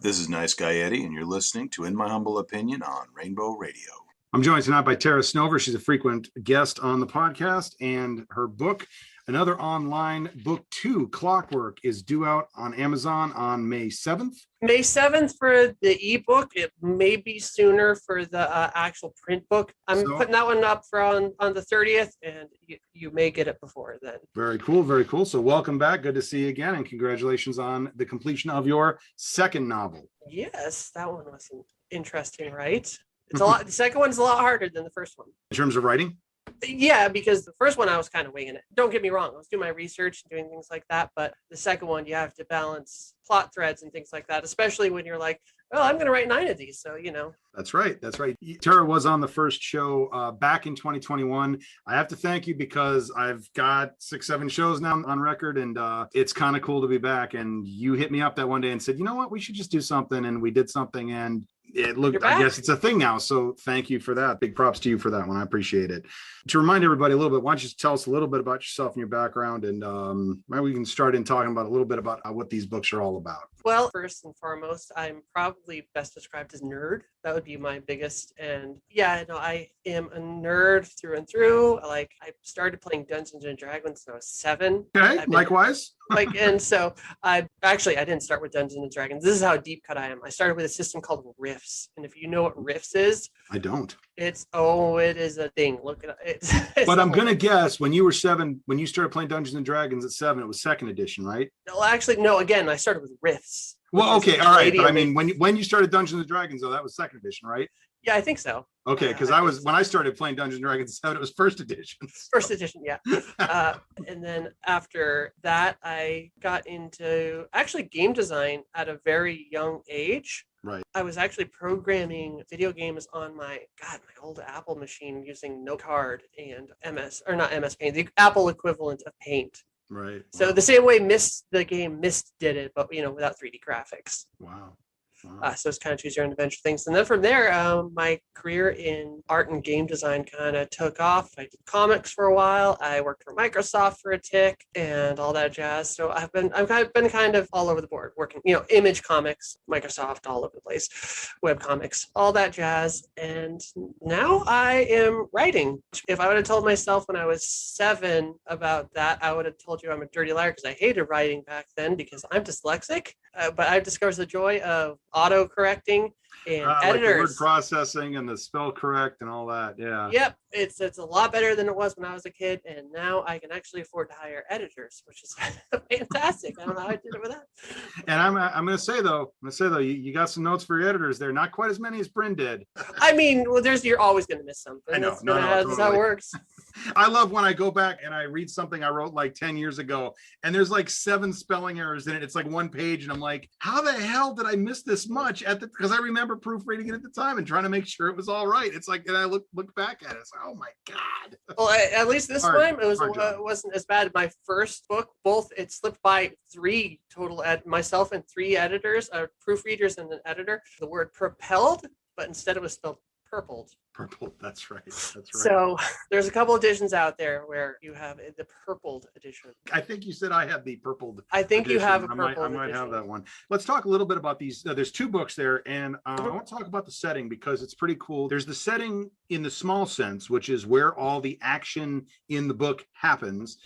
This is Nice Guy Eddie, and you're listening to In My Humble Opinion on Rainbow Radio. I'm joined tonight by Terra Snover. She's a frequent guest on the podcast, and her book, another online book 2, Clockwork, is due out on Amazon on May 7th. May 7th for the ebook. It may be sooner for the actual print book. I'm putting that one up for on the 30th, and you may get it before then. Very cool, very cool. So welcome back. Good to see you again, and congratulations on the completion of your second novel. Yes, that one was interesting, right? It's a lot. The second one's a lot harder than the first one. In terms of writing? Yeah, because the first one I was kind of winging it. Don't get me wrong, I was doing my research and doing things like that, but the second one you have to balance plot threads and things like that, especially when you're like, oh, I'm going to write 9 of these, so you know. That's right. Terra was on the first show back in 2021. I have to thank you because I've got 6-7 shows now on record, and it's kind of cool to be back. And you hit me up that one day and said, you know what, we should just do something, and we did something, and it looked, I guess it's a thing now. So thank you for that. Big props to you for that one. I appreciate it. To remind everybody a little bit, why don't you tell us a little bit about yourself and your background, and maybe we can start in talking about a little bit about what these books are all about. Well, first and foremost, I'm probably best described as nerd. That would be my biggest. And yeah, no, I am a nerd through and through. Like, I started playing Dungeons and Dragons when I was 7. Okay, likewise. And so I didn't start with Dungeons and Dragons. This is how deep cut I am. I started with a system called Rifts. And if you know what Rifts is, I don't. It is a thing. Look it up. It's but I'm going to guess when you were 7, when you started playing Dungeons and Dragons at 7, it was 2nd edition, right? No, actually, no. Again, I started with Rifts. Well, okay, all right. But I mean, when you started Dungeons and Dragons, though, that was 2nd edition, right? Yeah, I think so. Okay, because when I started playing Dungeons and Dragons 7, it was 1st edition. First edition, yeah. And then after that, I got into actually game design at a very young age. Right. I was actually programming video games on my old Apple machine using Note Card and not MS Paint, the Apple equivalent of Paint. Right. So the same way Myst did it, but without 3D graphics. Wow. So it's kind of choose your own adventure things. And then from there, my career in art and game design kind of took off. I did comics for a while. I worked for Microsoft for a tick and all that jazz. So I've been kind of all over the board working, Image Comics, Microsoft, all over the place, web comics, all that jazz. And now I am writing. If I would have told myself when I was 7 about that, I would have told you I'm a dirty liar because I hated writing back then because I'm dyslexic. But I've discovered the joy of auto correcting and editors. Like the word processing and the spell correct and all that. Yeah. Yep. It's a lot better than it was when I was a kid. And now I can actually afford to hire editors, which is fantastic. I don't know how I did it with that. And I'm going to say though, you got some notes for your editors there. Not quite as many as Bryn did. I mean, well, you're always going to miss something. I know. That's how it works. I love when I go back and I read something I wrote like 10 years ago and there's like 7 spelling errors in it. It's like 1 page and I'm like, how the hell did I miss this much because I remember proofreading it at the time and trying to make sure it was all right. It's like, and I look back at it, it's like, oh my God. Well, at least this time it wasn't as bad. My first book, it slipped by 3 total, myself and 3 editors, proofreaders and an editor. The word propelled, but instead it was spelled purpled. Purpled, that's right. So there's a couple editions out there where you have the purpled edition. I think you said I have the purpled. I think edition. You have a purpled. I might have that one. Let's talk a little bit about these. There's 2 books there, and I want to talk about the setting because it's pretty cool. There's the setting in the small sense, which is where all the action in the book happens.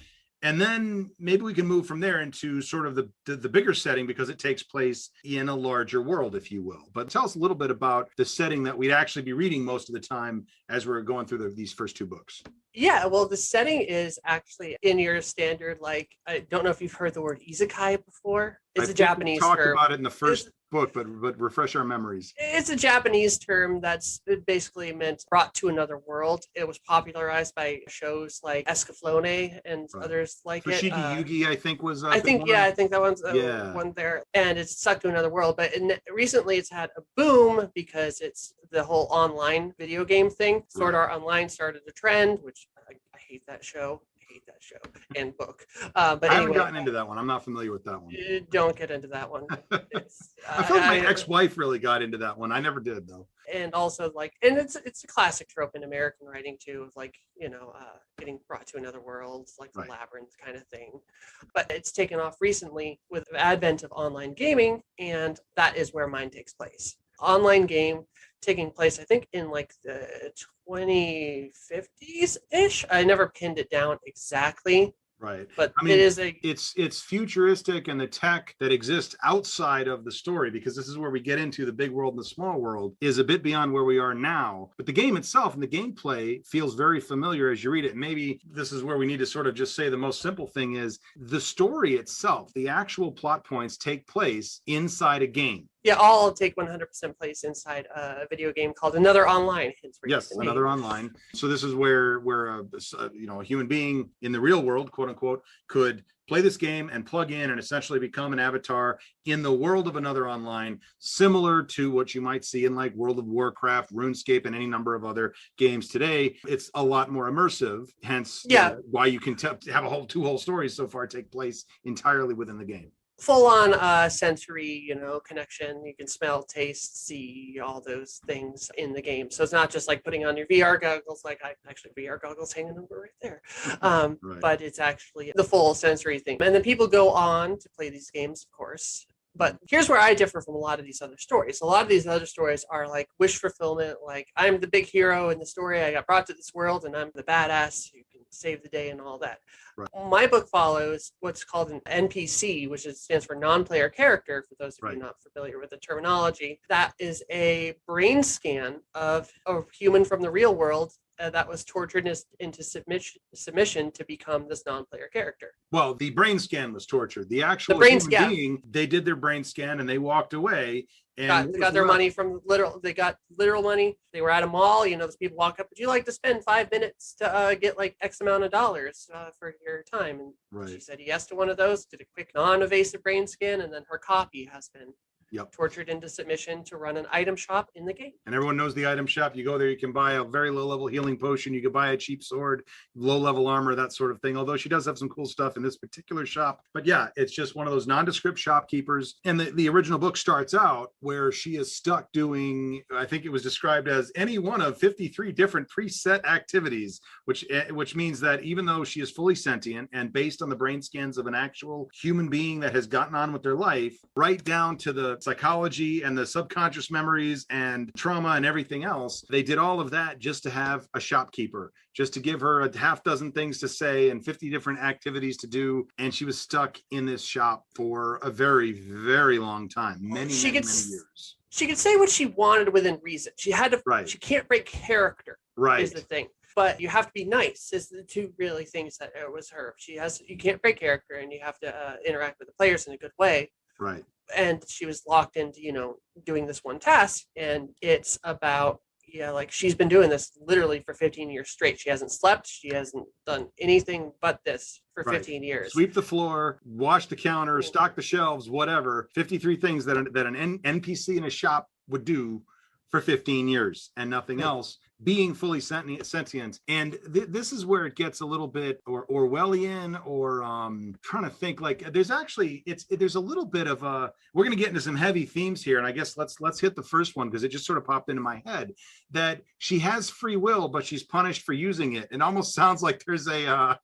And then maybe we can move from there into sort of the bigger setting because it takes place in a larger world, if you will. But tell us a little bit about the setting that we'd actually be reading most of the time as we're going through these first 2 books. Yeah, well, the setting is actually in your standard, like, I don't know if you've heard the word isekai before. It's a Japanese term. We talked about it in the first book, but refresh our memories. It's a Japanese term that's basically meant brought to another world. It was popularized by shows like Escaflowne and others like Fushigi Yugi, I think was. I think that one's one there, and it's stuck to another world. But recently, it's had a boom because it's the whole online video game thing. Sword Art Online started a trend, which I hate that show. hate that show and book. But I haven't anyway, gotten into that one. I'm not familiar with that one. don't get into that one. I feel like my ex-wife really got into that one. I never did though. And also and it's a classic trope in American writing too, of like, getting brought to another world, like the labyrinth kind of thing. But it's taken off recently with the advent of online gaming, and that is where mine takes place. Online game taking place, I think, in like the 2050s ish. I never pinned it down exactly. Right. But I mean, it is it's futuristic, and the tech that exists outside of the story, because this is where we get into the big world and the small world, is a bit beyond where we are now. But the game itself and the gameplay feels very familiar as you read it. Maybe this is where we need to sort of just say the most simple thing is the story itself, the actual plot points take place inside a game. Yeah, all take 100% place inside a video game called Another Online. Yes, Another Online. So this is where a human being in the real world, quote unquote, could play this game and plug in and essentially become an avatar in the world of Another Online, similar to what you might see in like World of Warcraft, RuneScape, and any number of other games today. It's a lot more immersive, hence why you can have two whole stories so far take place entirely within the game. Full on sensory, connection. You can smell, taste, see all those things in the game. So it's not just like putting on your VR goggles, like VR goggles hanging over right there. But it's actually the full sensory thing. And then people go on to play these games, of course. But here's where I differ from a lot of these other stories. A lot of these other stories are like wish fulfillment, like I'm the big hero in the story. I got brought to this world and I'm the badass who can save the day and all that. Right. My book follows what's called an NPC, which stands for non-player character, for those of you not familiar with the terminology. That is a brain scan of a human from the real world that was tortured into submission to become this non-player character. Well, the brain scan was tortured. The actual human being, they did their brain scan and they walked away. And got their money from they got literal money. They were at a mall, those people walk up, would you like to spend 5 minutes to get like X amount of dollars for your time? And she said yes to one of those, did a quick non-invasive brain scan, and then her copy has been tortured into submission to run an item shop in the game. And everyone knows the item shop. You go there, you can buy a very low-level healing potion. You can buy a cheap sword, low-level armor, that sort of thing. Although she does have some cool stuff in this particular shop. But yeah, it's just one of those nondescript shopkeepers. And the original book starts out where she is stuck doing, I think it was described as any one of 53 different preset activities, which means that even though she is fully sentient and based on the brain scans of an actual human being that has gotten on with their life, right down to the psychology and the subconscious memories and trauma and everything else, they did all of that just to have a shopkeeper, just to give her a half dozen things to say and 50 different activities to do. And she was stuck in this shop for a very, very long time, many years. She could say what she wanted within reason. She had to, she can't break character, is the thing. But you have to be nice is the two really things that it was her. You can't break character, and you have to interact with the players in a good way. Right. And she was locked into, doing this one task, and it's about, like she's been doing this literally for 15 years straight. She hasn't slept. She hasn't done anything but this for 15 years. Sweep the floor, wash the counter, stock the shelves, whatever. 53 things that an NPC in a shop would do for 15 years and nothing else, being fully sentient. And this is where it gets a little bit Orwellian, or trying to think like there's a little bit of we're going to get into some heavy themes here. And I guess let's hit the first one, because it just sort of popped into my head that she has free will, but she's punished for using it. It almost sounds like there's an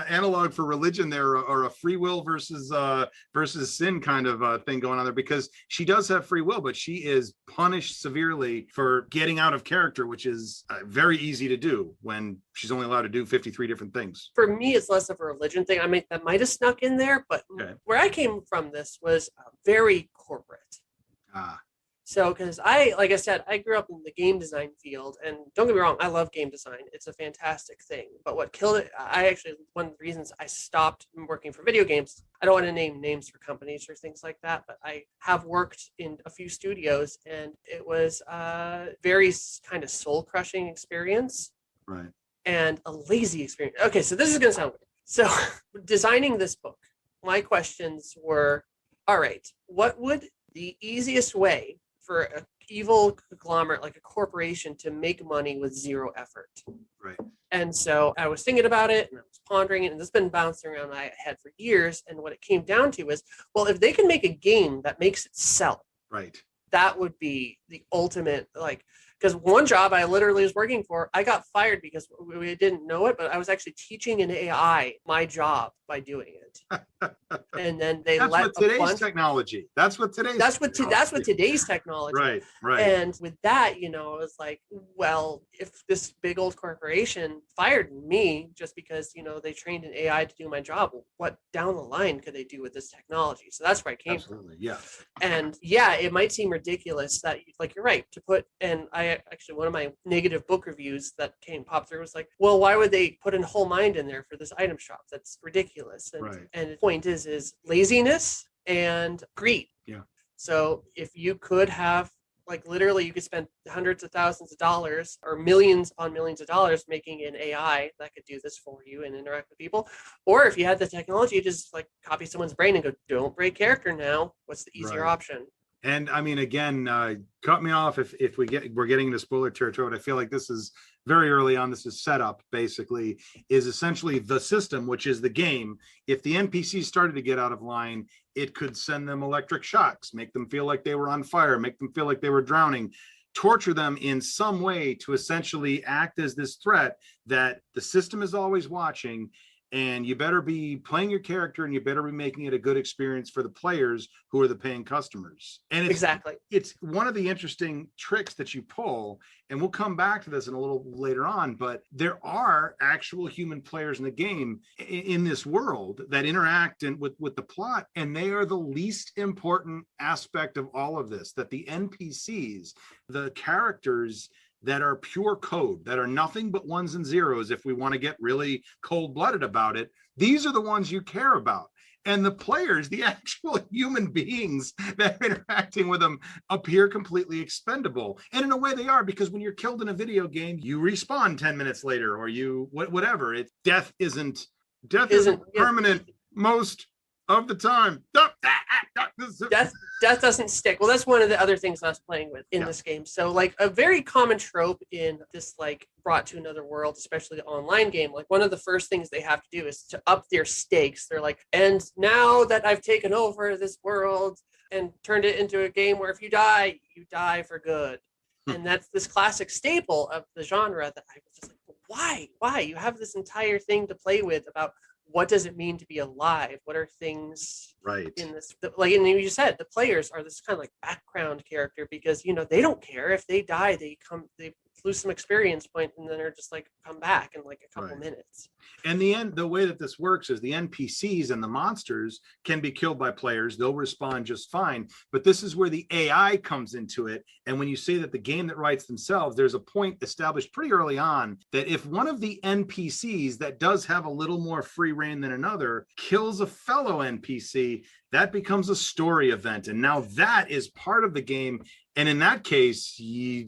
analog for religion there, or a free will versus sin kind of thing going on there, because she does have free will, but she is punished severely for getting out of character, which is very easy to do when she's only allowed to do 53 different things. For me, it's less of a religion thing. I mean, that might have snuck in there, but where I came from, this was very corporate. So, because like I said, I grew up in the game design field, and don't get me wrong, I love game design. It's a fantastic thing. But what killed it, one of the reasons I stopped working for video games, I don't want to name names for companies or things like that, but I have worked in a few studios, and it was a very kind of soul-crushing experience. Right. And a lazy experience. Okay, so this is going to sound weird. So, designing this book, my questions were, all right, what would the easiest way for a evil conglomerate, like a corporation, to make money with zero effort. Right. And so I was thinking about it and I was pondering it, and it's been bouncing around my head for years. And what it came down to is, well, if they can make a game that makes it sell, Right. that would be the ultimate, like, because one job I literally was working for, I got fired because we didn't know it, but I was actually teaching an AI my job by doing it. And then they That's let what today's bunch, technology. That's what today's that's what technology. today's technology. Right, right. And with that, you know, it was like, well, if this big old corporation fired me just because, you know, they trained an AI to do my job, what down the line could they do with this technology? So that's where I came Absolutely, yeah. And yeah, it might seem ridiculous that, like, you're right to put, and I actually, one of my negative book reviews that popped through was like, well, why would they put a whole mind in there for this item shop? That's ridiculous. And, Right. and the point is laziness and greed. Yeah. So if you could have, like, literally you could spend hundreds of thousands of dollars or millions upon millions of dollars making an AI that could do this for you and interact with people. Or if you had the technology, just like copy someone's brain and go, don't break character now. What's the easier option? And I mean, again, cut me off if we're getting into spoiler territory. But I feel like this is very early on. This is setup, basically, is essentially the system, which is the game. If the NPCs started to get out of line, it could send them electric shocks, make them feel like they were on fire, make them feel like they were drowning, torture them in some way to essentially act as this threat that the system is always watching. And you better be playing your character, and you better be making it a good experience for the players who are the paying customers. And it's one of the interesting tricks that you pull, and we'll come back to this in a little later on, but there are actual human players in the game in this world that interact with the plot, and they are the least important aspect of all of this, that the NPCs, the characters that are pure code, that are nothing but ones and zeros, if we want to get really cold-blooded about it, these are the ones you care about. And the players, the actual human beings that are interacting with them, appear completely expendable. And in a way they are, because when you're killed in a video game, you respawn 10 minutes later, or you whatever. Death isn't permanent most of the time. Death doesn't stick. Well, that's one of the other things I was playing with in this game. So, like, a very common trope in this, like, brought to another world, especially the online game, like, one of the first things they have to do is to up their stakes. They're like, and now that I've taken over this world and turned it into a game where if you die for good. And that's this classic staple of the genre that I was just like, why? You have this entire thing to play with about what does it mean to be alive? What are things in this? Like, and you said, the players are this kind of like background character, because, you know, they don't care if they die. They lose some experience point, and then they're just like, come back in like a couple minutes. And the way that this works is the NPCs and the monsters can be killed by players. They'll respond just fine. But this is where the AI comes into it. And when you say that the game that writes themselves, there's a point established pretty early on that if one of the NPCs that does have a little more free reign than another kills a fellow NPC, that becomes a story event. And now that is part of the game. And in that case, you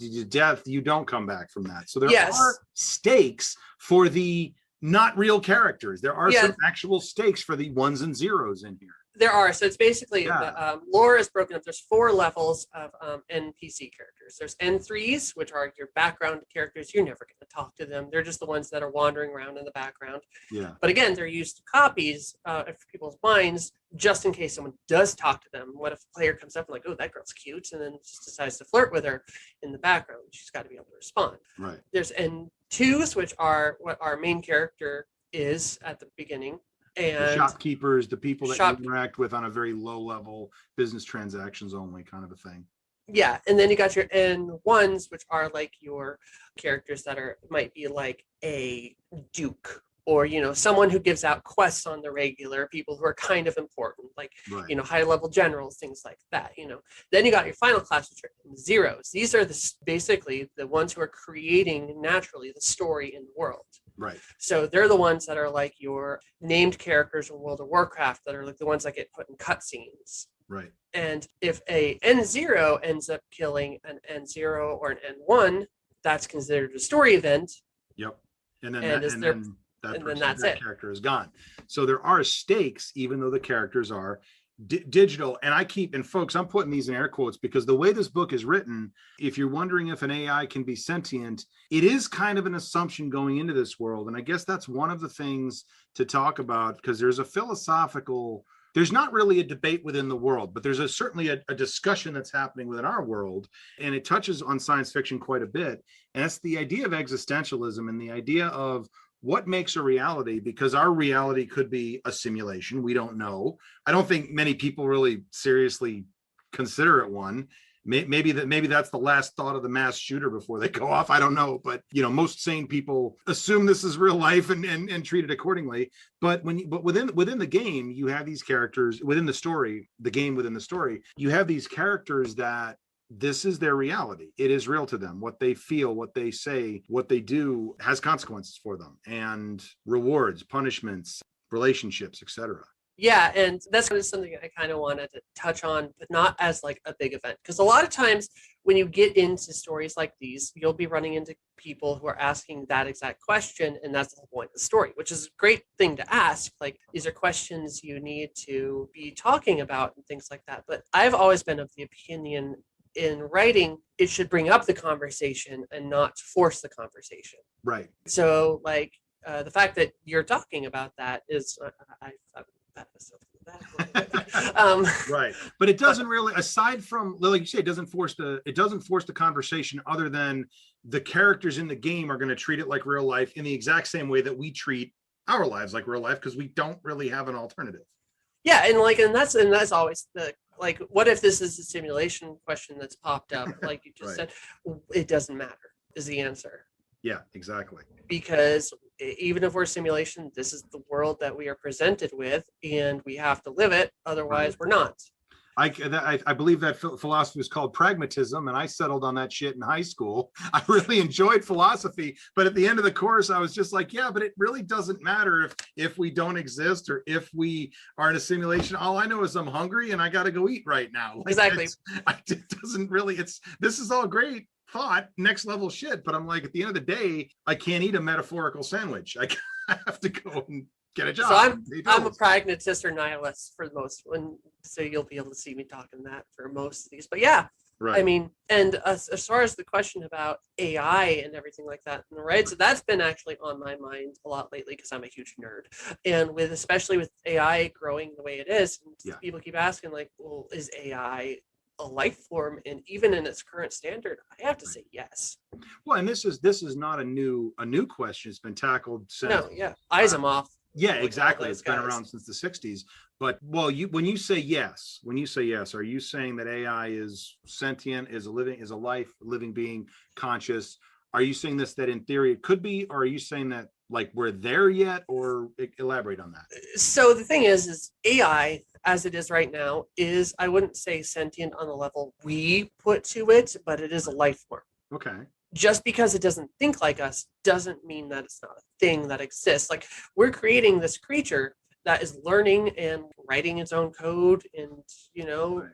don't come back from that. So there are stakes for the not real characters. There are some actual stakes for the ones and zeros in here. There are. So it's basically the lore is broken up. There's 4 levels of NPC characters. There's N3s, which are your background characters. You're never going to talk to them. They're just the ones that are wandering around in the background. Yeah. But again, they're used to copies of people's minds, just in case someone does talk to them. What if a player comes up and like, oh, that girl's cute, and then just decides to flirt with her in the background? She's got to be able to respond. Right. There's N2s, which are what our main character is at the beginning. And the shopkeepers, the people that you interact with on a very low level, business transactions only kind of a thing. Yeah, and then you got your N1s, which are like your characters that might be like a duke, or, you know, someone who gives out quests on the regular, people who are kind of important, like, you know, high level generals, things like that, you know. Then you got your final class, which are zeros. These are basically the ones who are creating naturally the story in the world. Right. So they're the ones that are like your named characters in World of Warcraft, that are like the ones that get put in cutscenes. Right. And if a N0 ends up killing an N0 or an N1, that's considered a story event. Yep. And then that character is gone. So there are stakes, even though the characters are digital. And and folks, I'm putting these in air quotes because the way this book is written, if you're wondering if an AI can be sentient, it is kind of an assumption going into this world. And I guess that's one of the things to talk about, because there's not really a debate within the world, but there's certainly a discussion that's happening within our world. And it touches on science fiction quite a bit. And that's the idea of existentialism and the idea of what makes a reality, because our reality could be a simulation. We don't know. I don't think many people really seriously consider it one. Maybe that's the last thought of the mass shooter before they go off. I don't know. But, most sane people assume this is real life and treat it accordingly. But within the game, you have these characters within the story, you have these characters that this is their reality. It is real to them. What they feel, what they say, what they do has consequences for them, and rewards, punishments, relationships, etc. Yeah, and that's kind of something I kind of wanted to touch on, but not as like a big event. Because a lot of times when you get into stories like these, you'll be running into people who are asking that exact question, and that's the whole point of the story, which is a great thing to ask. Like, these are questions you need to be talking about and things like that. But I've always been of the opinion, in writing, it should bring up the conversation and not force the conversation. Right. So, like, the fact that you're talking about that is, right. But it doesn't really, aside from, like you say, it doesn't force the conversation, other than the characters in the game are going to treat it like real life in the exact same way that we treat our lives like real life, because we don't really have an alternative. Yeah, and that's always the, like, what if this is a simulation question that's popped up? Like you just right. said, it doesn't matter is the answer. Yeah, exactly. Because even if we're a simulation, this is the world that we are presented with, and we have to live it. Otherwise, right. We're not. I believe that philosophy is called pragmatism, and I settled on that shit in high school. I really enjoyed philosophy, but at the end of the course, I was just like, yeah, but it really doesn't matter if we don't exist or if we are in a simulation. All I know is I'm hungry and I got to go eat right now. Like, exactly. It doesn't really. This is all great thought, next level shit, but I'm like, at the end of the day, I can't eat a metaphorical sandwich. I have to go and get a job. So I'm a pragmatist or nihilist for the most one, so you'll be able to see me talking that for most of these. But yeah, right. I mean, and as far as the question about AI and everything like that, right? So that's been actually on my mind a lot lately, because I'm a huge nerd, and especially with AI growing the way it is, people keep asking, like, well, is AI a life form? And even in its current standard, I have to say yes. Well, and this is not a new question. It's been tackled since Asimov. Yeah, exactly. It's been around since the 60s. But when you say yes, are you saying that AI is sentient, is a living being, conscious? Are you saying that in theory it could be, or are you saying that like we're there yet, or elaborate on that? So the thing is AI as it is right now is, I wouldn't say sentient on the level we put to it, but it is a life form. Okay. Just because it doesn't think like us doesn't mean that it's not a thing that exists. Like, we're creating this creature that is learning and writing its own code and,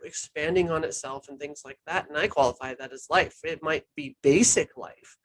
expanding on itself and things like that. And I qualify that as life. It might be basic life,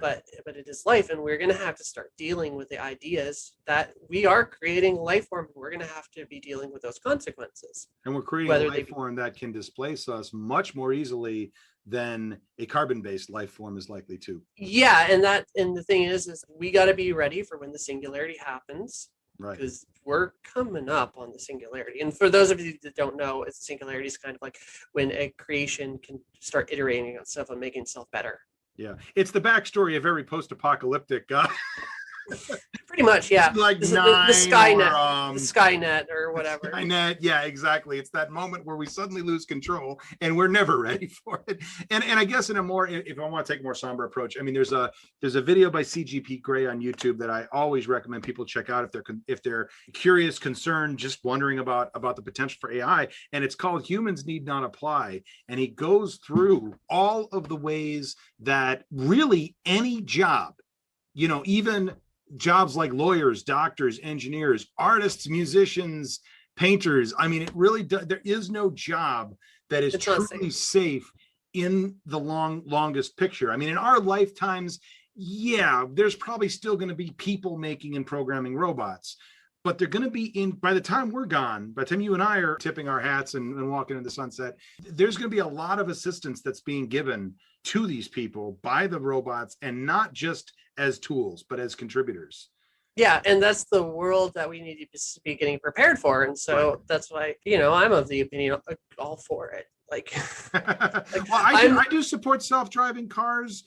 but it is life. And we're going to have to start dealing with the ideas that we are creating a life form. And we're going to have to be dealing with those consequences. And we're creating a life form that can displace us much more easily than a carbon-based life form is likely to. Yeah, and the thing is we got to be ready for when the singularity happens, right? Because we're coming up on the singularity. And for those of you that don't know, it's singularity is kind of like when a creation can start iterating on itself and making itself better. Yeah, it's the backstory of every post-apocalyptic Pretty much, yeah. Like the Skynet or whatever. Skynet, yeah, exactly. It's that moment where we suddenly lose control and we're never ready for it. And I guess if I want to take a more somber approach, I mean, there's a video by CGP Grey on YouTube that I always recommend people check out if they're curious, concerned, just wondering about the potential for AI. And it's called Humans Need Not Apply. And he goes through all of the ways that really any job, even jobs like lawyers, doctors, engineers, artists, musicians, painters. I mean, it really does. There is no job that is truly safe in the longest picture. I mean, in our lifetimes, yeah, there's probably still going to be people making and programming robots. but they're going to be in by the time we're gone, by the time you and I are tipping our hats and walking into the sunset, there's going to be a lot of assistance that's being given to these people by the robots, and not just as tools, but as contributors. Yeah, and that's the world that we need to be getting prepared for. And so that's why, I'm of the opinion all for it. Like, well, I do support self-driving cars.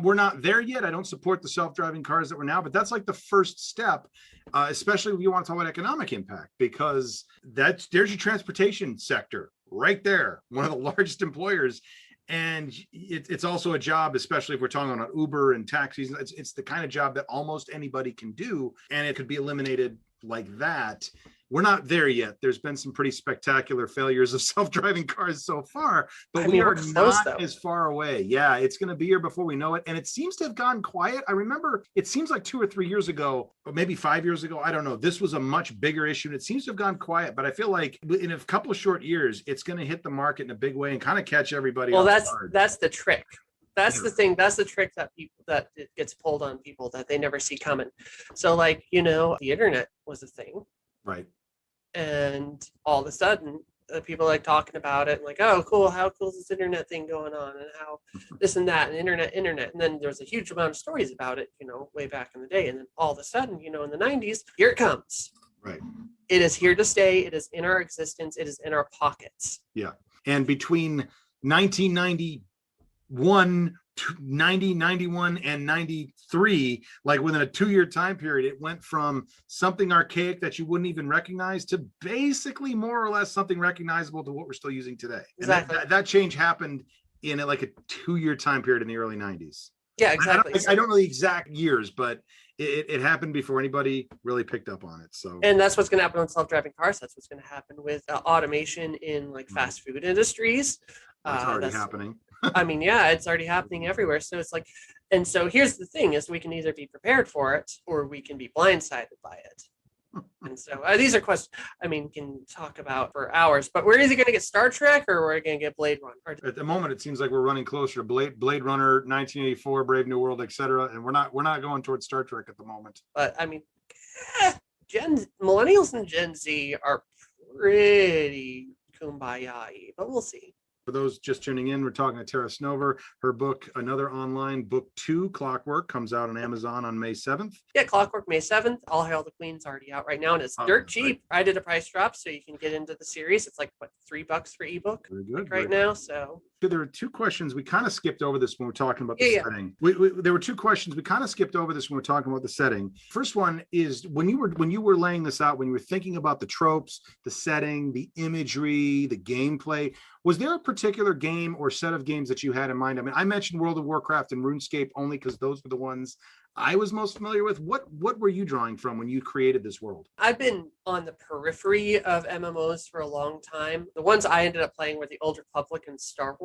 We're not there yet. I don't support the self-driving cars that we're now, but that's like the first step, especially if you want to talk about economic impact, because there's your transportation sector right there, one of the largest employers. And it's also a job, especially if we're talking about Uber and taxis. It's the kind of job that almost anybody can do, and it could be eliminated like that. We're not there yet. There's been some pretty spectacular failures of self-driving cars so far, but we are not as far away. Yeah, it's going to be here before we know it. And it seems to have gone quiet. I remember it seems like 2 or 3 years ago, or maybe 5 years ago, I don't know, this was a much bigger issue, and it seems to have gone quiet. But I feel like in a couple of short years, it's going to hit the market in a big way and kind of catch everybody off guard. That's the trick. That's the thing. That's the trick that it gets pulled on people that they never see coming. So like, the internet was a thing. Right. And all of a sudden, people like talking about it and like, oh, cool. How cool is this internet thing going on? And how this and that and internet. And then there's a huge amount of stories about it, way back in the day. And then all of a sudden, in the 90s, here it comes. Right. It is here to stay. It is in our existence. It is in our pockets. Yeah. And between 1991, 91, and 93, like within a 2-year time period, it went from something archaic that you wouldn't even recognize to basically more or less something recognizable to what we're still using today. Exactly. And that change happened in like a 2-year time period in the early 90s. Yeah, exactly. I don't know the exact years, but it happened before anybody really picked up on it. So, and that's what's going to happen with self-driving cars. That's what's going to happen with automation in like fast food industries. That's already happening. I mean, yeah, it's already happening everywhere. So it's like, and so here's the thing is we can either be prepared for it or we can be blindsided by it. And so these are questions, can talk about for hours, but we're either going to get Star Trek or we're going to get Blade Runner. At the moment, it seems like we're running closer to Blade Runner, 1984, Brave New World, etc. And we're not going towards Star Trek at the moment. But millennials and Gen Z are pretty kumbaya-y, but we'll see. For those just tuning in, we're talking to Terra Snover. Her book, Another Online Book 2, Clockwork, comes out on Amazon on May 7th. Yeah, Clockwork, May 7th. All Hail the Queen's already out right now, and it's dirt cheap. Right. I did a price drop, so you can get into the series. It's like, $3 for ebook now, so... There were 2 questions. We kind of skipped over this when we're talking about the setting. There were 2 questions. We kind of skipped over this when we're talking about the setting. First one is when you were laying this out, when you were thinking about the tropes, the setting, the imagery, the gameplay, was there a particular game or set of games that you had in mind? I mentioned World of Warcraft and RuneScape only because those were the ones I was most familiar with. What were you drawing from when you created this world? I've been on the periphery of MMOs for a long time. The ones I ended up playing were the Old Republic and Star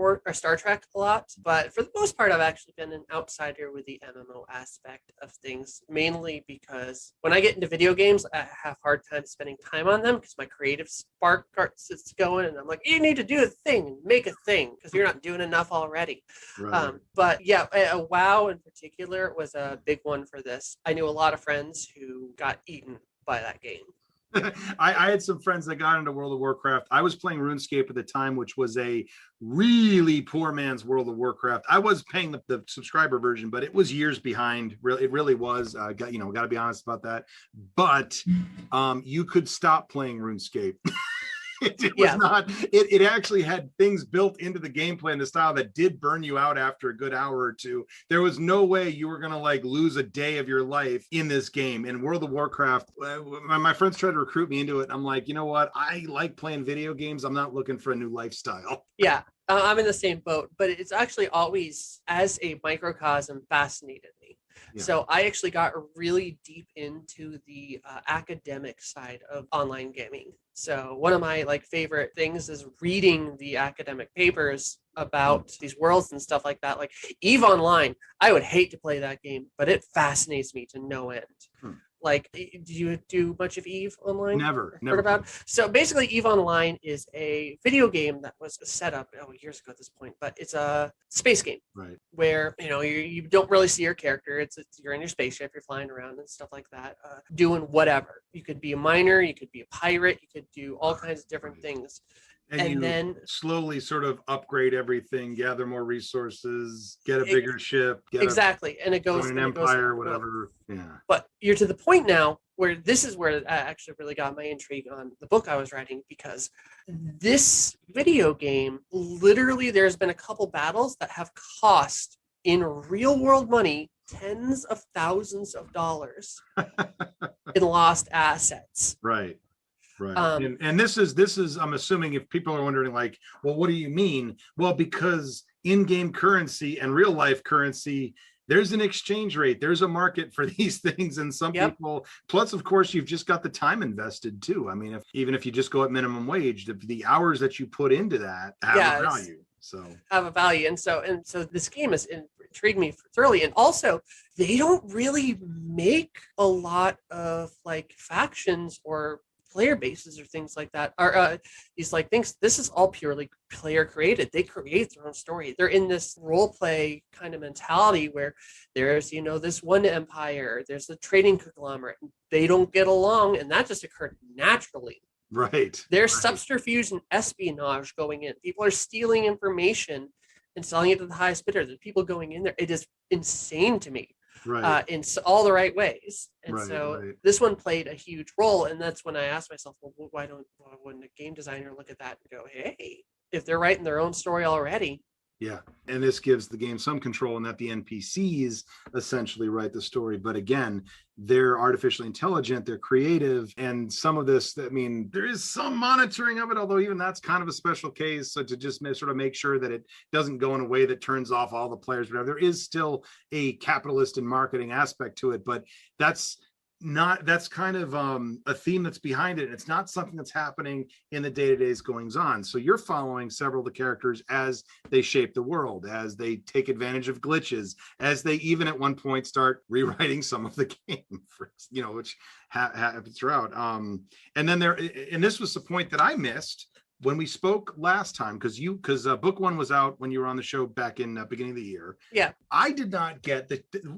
Trek a lot. But for the most part, I've actually been an outsider with the MMO aspect of things, mainly because when I get into video games, I have a hard time spending time on them because my creative spark starts going and I'm like, you need to do a thing and make a thing because you're not doing enough already. Right. But yeah, WoW in particular was a big one for this. I knew a lot of friends who got eaten by that game. I had some friends that got into World of Warcraft. I was playing RuneScape at the time, which was a really poor man's World of Warcraft. I was paying the subscriber version, but it was years behind. It really was. Got to be honest about that. But you could stop playing RuneScape. It was not. It actually had things built into the gameplay and the style that did burn you out after a good hour or two. There was no way you were gonna lose a day of your life in this game. In World of Warcraft, my friends tried to recruit me into it. I'm like, you know what? I like playing video games. I'm not looking for a new lifestyle. Yeah, I'm in the same boat. But it's actually always, as a microcosm, fascinated me. Yeah. So I actually got really deep into the academic side of online gaming. So one of my favorite things is reading the academic papers about these worlds and stuff like that. Like EVE Online, I would hate to play that game, but it fascinates me to no end. Like, did you do much of Eve Online? Never Heard about? So basically, Eve Online is a video game that was set up years ago at this point, but it's a space game, right? Where you don't really see your character. It's you're in your spaceship, you're flying around and stuff like that, doing whatever. You could be a miner, you could be a pirate, you could do all kinds of different things. And you then slowly sort of upgrade everything, gather more resources, get a bigger ship, exactly, and it goes an empire, whatever. Yeah. But you're to the point now where this is where I actually really got my intrigue on the book I was writing, because this video game, literally, there's been a couple battles that have cost in real world money tens of thousands of dollars in lost assets. Right. Right. And this is, I'm assuming, if people are wondering, like, well, what do you mean? Well, because in-game currency and real life currency, there's an exchange rate, there's a market for these things. And some people, plus, of course, you've just got the time invested too. I mean, even if you just go at minimum wage, the hours that you put into that have a value. So have a value. And so this game has intrigued me thoroughly. And also, they don't really make a lot of like factions or player bases or things like that, are these like things. This is all purely player created. They create their own story. They're in this role play kind of mentality where there's this one empire, there's a trading conglomerate, they don't get along, and that just occurred naturally. Right. There's subterfuge and espionage going in. People are stealing information and selling it to the highest bidder. There's people going in there. It is insane to me. Right. In all the right ways. And this one played a huge role. And that's when I asked myself, well, why wouldn't a game designer look at that and go, hey, if they're writing their own story already? Yeah. And this gives the game some control in that the NPCs essentially write the story. But again, they're artificially intelligent, they're creative. And some of this, I mean, there is some monitoring of it, although even that's kind of a special case. So to just sort of make sure that it doesn't go in a way that turns off all the players, whatever, there is still a capitalist and marketing aspect to it. But that's kind of a theme that's behind it. It's not something that's happening in the day-to-day's goings on. So you're following several of the characters as they shape the world, as they take advantage of glitches, as they even at one point start rewriting some of the game, which happens throughout. And this was the point that I missed when we spoke last time, because book one was out when you were on the show back in beginning of the year. Yeah. I did not get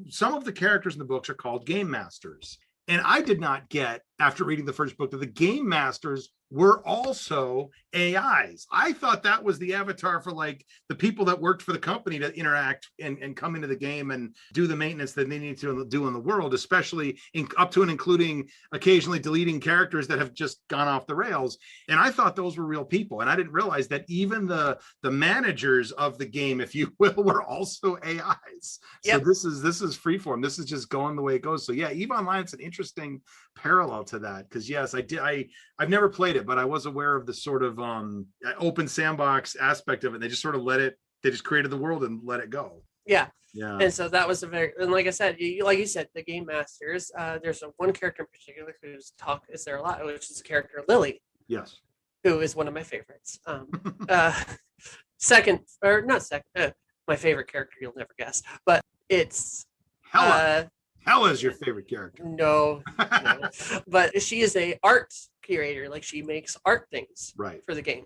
some of the characters in the books are called game masters. And I did not get, after reading the first book, that the game masters were also AIs. I thought that was the avatar for like the people that worked for the company to interact and come into the game and do the maintenance that they need to do in the world, especially up to and including occasionally deleting characters that have just gone off the rails. And I thought those were real people. And I didn't realize that even the managers of the game, if you will, were also AIs. Yep. So this is freeform. This is just going the way it goes. So yeah, EVE Online is an interesting parallel to that, because yes, I've never played it, but I was aware of the sort of open sandbox aspect of it. They just sort of they just created the world and let it go. Yeah. And so that was and like I said, like you said, the game masters, there's one character in particular whose talk is there a lot, which is the character Lily. Yes. Who is one of my favorites. My favorite character, you'll never guess, but it's Hella. Hella is your favorite character. No. But she is a art curator. Like, she makes art things for the game.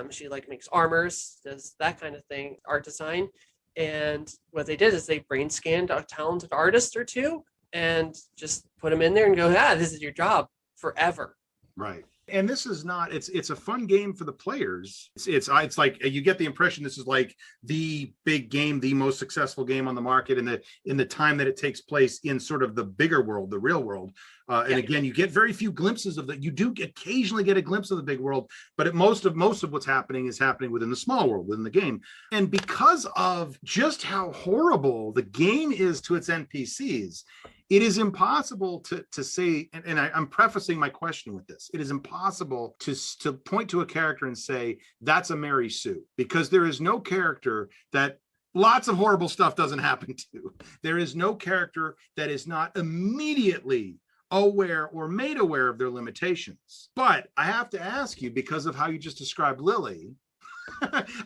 She like makes armors, does that kind of thing, art design. And what they did is they brain scanned a talented artist or two and just put them in there and go, this is your job forever. Right. And this is not, it's a fun game for the players. It's like, you get the impression this is like the big game, the most successful game on the market in the time that it takes place in sort of the bigger world, the real world. And again, you get very few glimpses of that. You do occasionally get a glimpse of the big world, but most of what's happening is happening within the small world, within the game. And because of just how horrible the game is to its NPCs, it is impossible to say, and I'm prefacing my question with this, it is impossible to point to a character and say, that's a Mary Sue, because there is no character that lots of horrible stuff doesn't happen to. There is no character that is not immediately aware or made aware of their limitations. But I have to ask you, because of how you just described Lily,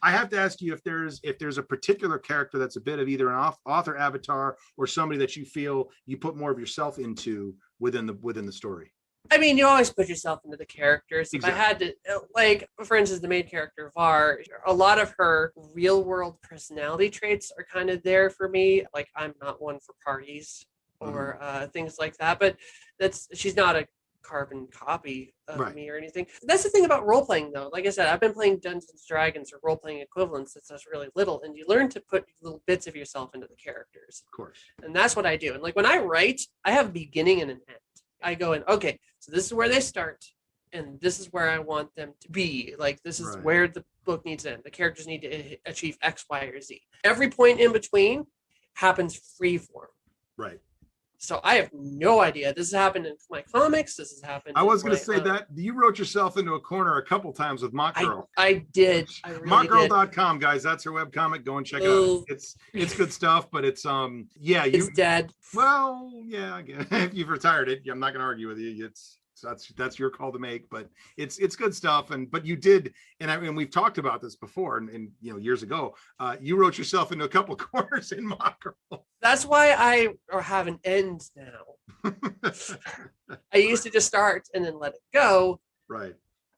I have to ask you if there's a particular character that's a bit of either an author avatar or somebody that you feel you put more of yourself into within the story. I mean, you always put yourself into the characters. Exactly. If I had to, like, for instance, the main character, Var, a lot of her real world personality traits are kind of there for me. Like, I'm not one for parties or things like that, but she's not a carbon copy of me or anything. That's the thing about role playing, though. Like I said, I've been playing Dungeons and Dragons or role playing equivalents since I was really little, and you learn to put little bits of yourself into the characters. Of course. And that's what I do. And like when I write, I have a beginning and an end. I go in, okay, so this is where they start, and this is where I want them to be. Like, this is where the book needs to end. The characters need to achieve X, Y, or Z. Every point in between happens freeform. Right. So I have no idea. This has happened in my comics. This has happened. I was going to say that you wrote yourself into a corner a couple times with Mock Girl. I did. I really mockgirl.com, guys. That's her webcomic. Go and check it out. It's good stuff, but it's it's dead. Well, yeah, if you've retired it, I'm not going to argue with you. That's your call to make, but it's good stuff. But you did, and we've talked about this before, and years ago, you wrote yourself into a couple corners in Mock Girl. That's why I have an end now. I used to just start and then let it go. Right.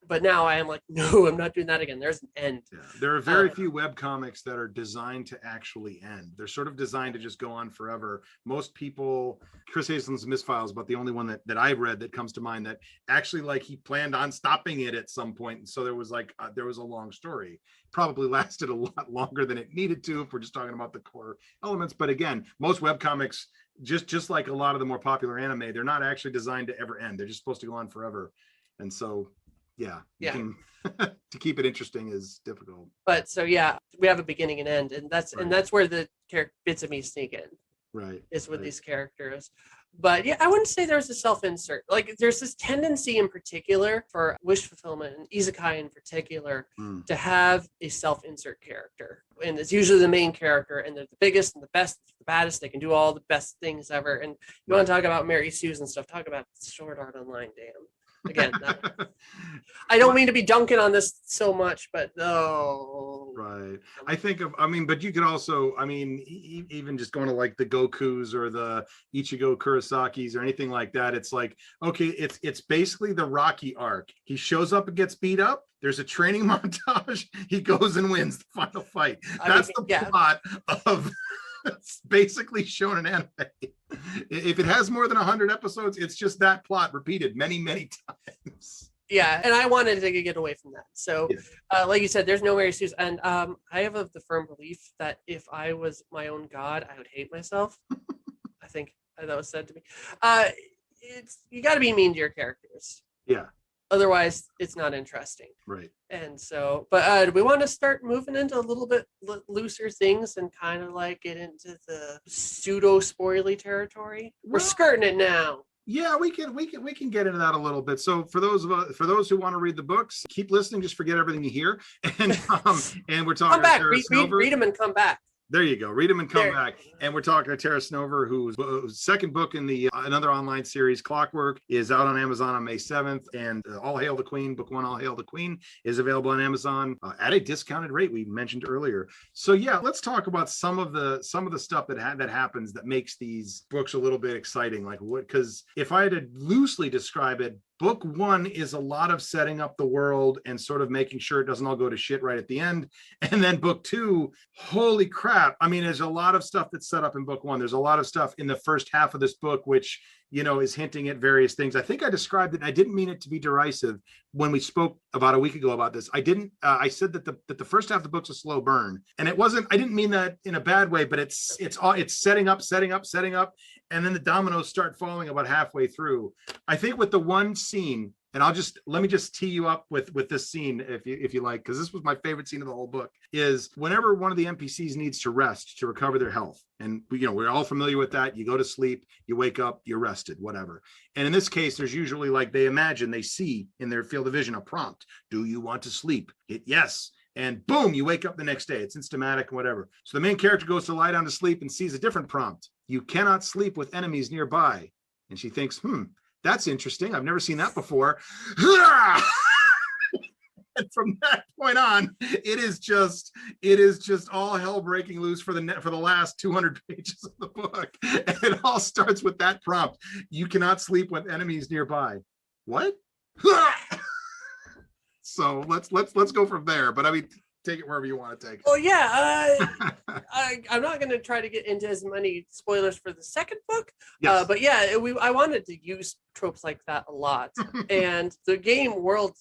But now I am like, no, I'm not doing that again. There's an end. Yeah. There are very few web comics that are designed to actually end. They're sort of designed to just go on forever. Most people, Chris Hazelin's Misfiles, but the only one that I read that comes to mind that actually, like, he planned on stopping it at some point. And so there was a long story. Probably lasted a lot longer than it needed to if we're just talking about the core elements. But again, most web comics, just like a lot of the more popular anime, they're not actually designed to ever end. They're just supposed to go on forever. And so to keep it interesting is difficult. But so we have a beginning and end, and that's where the bits of me sneak in. Right. Is with these characters. But I wouldn't say there's a self-insert. Like, there's this tendency in particular for wish fulfillment and isekai in particular to have a self-insert character. And it's usually the main character, and they're the biggest and the best, the baddest. They can do all the best things ever. And you want to talk about Mary Sue's and stuff, talk about Sword Art Online, damn. Again, I don't mean to be dunking on this so much, but no. Right. But you could also, even just going to like the Gokus or the Ichigo Kurosakis or anything like that. It's like, okay, it's basically the Rocky arc. He shows up and gets beat up. There's a training montage. He goes and wins the final fight. That's the plot of it's basically shown in anime. If it has more than 100 episodes, it's just that plot repeated many, many times. Yeah, and I wanted to get away from that. So, like you said, there's no Mary Sue's. And I have the firm belief that if I was my own god, I would hate myself. I think that was said to me. You got to be mean to your characters. Yeah. Otherwise, it's not interesting. Right. And so, but do we want to start moving into a little bit looser things and kind of like get into the pseudo spoily territory? We're skirting it now. Yeah, we can get into that a little bit. So for those who want to read the books, keep listening. Just forget everything you hear, and we're talking. Come back, read them, and come back. There you go. Read them and come back. And we're talking to Terra Snover, whose second book in the another online series, Clockwork, is out on Amazon on May 7th. And All Hail the Queen, book 1, All Hail the Queen, is available on Amazon at a discounted rate we mentioned earlier. So let's talk about some of the stuff that happens that makes these books a little bit exciting. Like what? Because if I had to loosely describe it, book 1 is a lot of setting up the world and sort of making sure it doesn't all go to shit right at the end. And then book 2, holy crap. There's a lot of stuff that's set up in book 1. There's a lot of stuff in the first half of this book, which, is hinting at various things. I think I described it. I didn't mean it to be derisive when we spoke about a week ago about this. I didn't. I said that the first half of the book's a slow burn, and it wasn't. I didn't mean that in a bad way, but it's setting up, and then the dominoes start falling about halfway through. I think with the one scene, and let me just tee you up with this scene if you like, because this was my favorite scene of the whole book, is whenever one of the NPCs needs to rest to recover their health. And we're all familiar with that. You go to sleep, you wake up, you're rested, whatever. And in this case, there's usually they see in their field of vision a prompt. Do you want to sleep? Hit yes. And boom, you wake up the next day. It's systematic, whatever. So the main character goes to lie down to sleep and sees a different prompt. You cannot sleep with enemies nearby. And she thinks, that's interesting. I've never seen that before. And from that point on, it is just all hell breaking loose for the last 200 pages of the book. And it all starts with that prompt: you cannot sleep with enemies nearby. What? So let's go from there. But I mean, take it wherever you want to take it. Well, yeah, I'm not going to try to get into as many spoilers for the second book, Yes. but yeah, I wanted to use tropes like that a lot, and the game world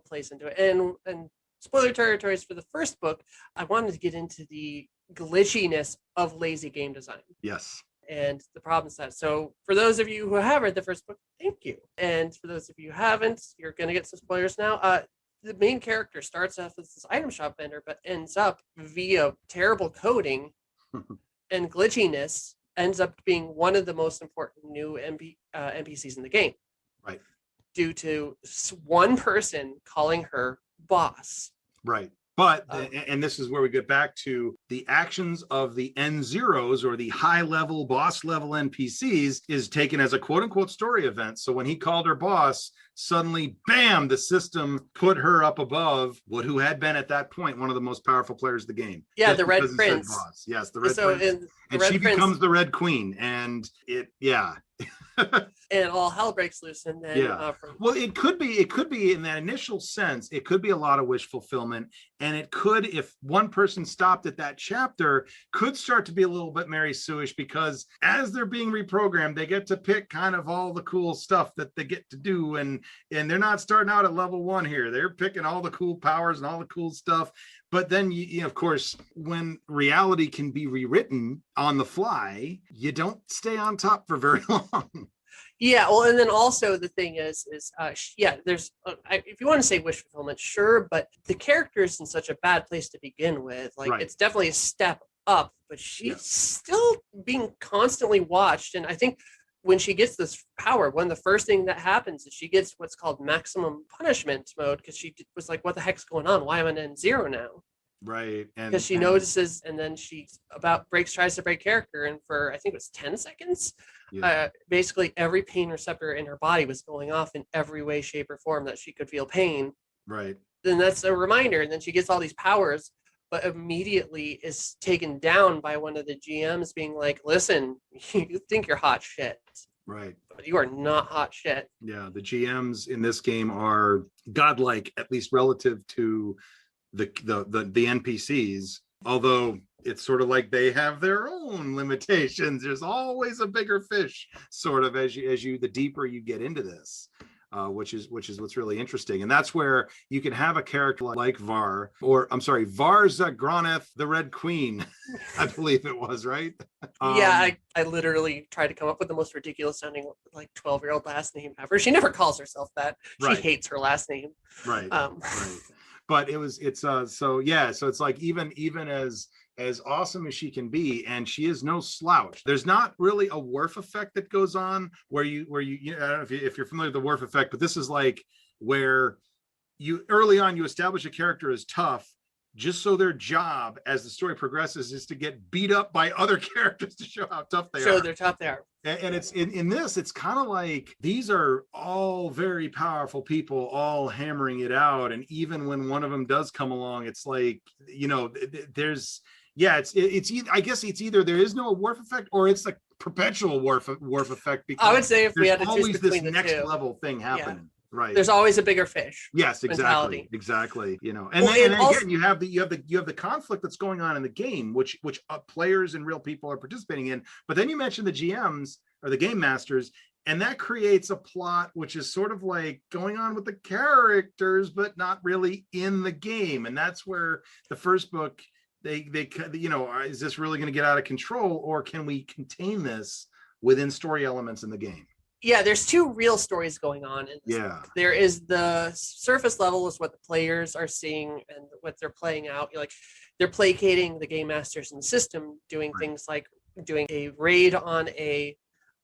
plays into it, and spoiler territories for the first book. I wanted to get into the glitchiness of lazy game design. Yes. And the problems that. So for those of you who have read the first book, thank you. And for those of you who haven't, you're going to get some spoilers now. The main character starts off as this item shop vendor, but ends up via terrible coding and glitchiness, ends up being one of the most important new NPCs in the game. Right. Due to one person calling her boss. Right. But, and this is where we get back to the actions of the N0s, or the high level, boss level NPCs, is taken as a quote unquote story event. So when he called her boss, suddenly, bam, the system put her up above who had been at that point one of the most powerful players of the game. Yeah, the Red Prince. Yes, the Red Prince. And she becomes the Red Queen. And and all hell breaks loose. And then well, it could be in that initial sense, it could be a lot of wish fulfillment, and it could, if one person stopped at that chapter, could start to be a little bit Mary Sue-ish, because as they're being reprogrammed, they get to pick kind of all the cool stuff that they get to do, and they're not starting out at level 1 here. They're picking all the cool powers and all the cool stuff. But then, you know, of course, when reality can be rewritten on the fly, you don't stay on top for very long. Yeah, well, and then also the thing is there's if you want to say wish fulfillment, sure, but the character is in such a bad place to begin with. Like, It's definitely a step up, but she's still being constantly watched. And I think when she gets this power, one of the first thing that happens is she gets what's called maximum punishment mode, because she was like, what the heck's going on? Why am I in 0 now? Right. Because she notices, and then she tries to break character, and for I think it was 10 seconds, basically every pain receptor in her body was going off in every way, shape, or form that she could feel pain. Right. Then that's a reminder, and then she gets all these powers, but immediately is taken down by one of the GMs being like, listen, you think you're hot shit. Right. But you are not hot shit. Yeah, the GMs in this game are godlike, at least relative to the NPCs, although it's sort of like they have their own limitations. There's always a bigger fish, sort of, as you the deeper you get into this. Which is what's really interesting. And that's where you can have a character like Var Graneth, the Red Queen, I believe it was, right? I literally tried to come up with the most ridiculous sounding, like, 12-year-old last name ever. She never calls herself that. She hates her last name. Right. Right. But so it's like, even as awesome as she can be, and she is no slouch. There's not really a Worf effect that goes on where you I don't know if you're familiar with the Worf effect, but this is like where you early on you establish a character as tough, just so their job as the story progresses is to get beat up by other characters to show how tough they are. Show they're tough they are. And it's in this, it's kind of like these are all very powerful people all hammering it out. And even when one of them does come along, it's like, you know, there's I guess it's either there is no Worf effect, or it's a perpetual Worf effect, because I would say if we had to choose always between this the next two level thing happening. Yeah. Right. There's always a bigger fish. Yes, exactly. You know, and then again, you have the conflict that's going on in the game, which players and real people are participating in. But then you mentioned the GMs, or the game masters, and that creates a plot which is sort of like going on with the characters, but not really in the game. And that's where the first book, they you know, is this really going to get out of control, or can we contain this within story elements in the game? Yeah, there's two real stories going on in this book. There is the surface level, is what the players are seeing and what they're playing out. Like, they're placating the game masters in the system, doing things like doing a raid on a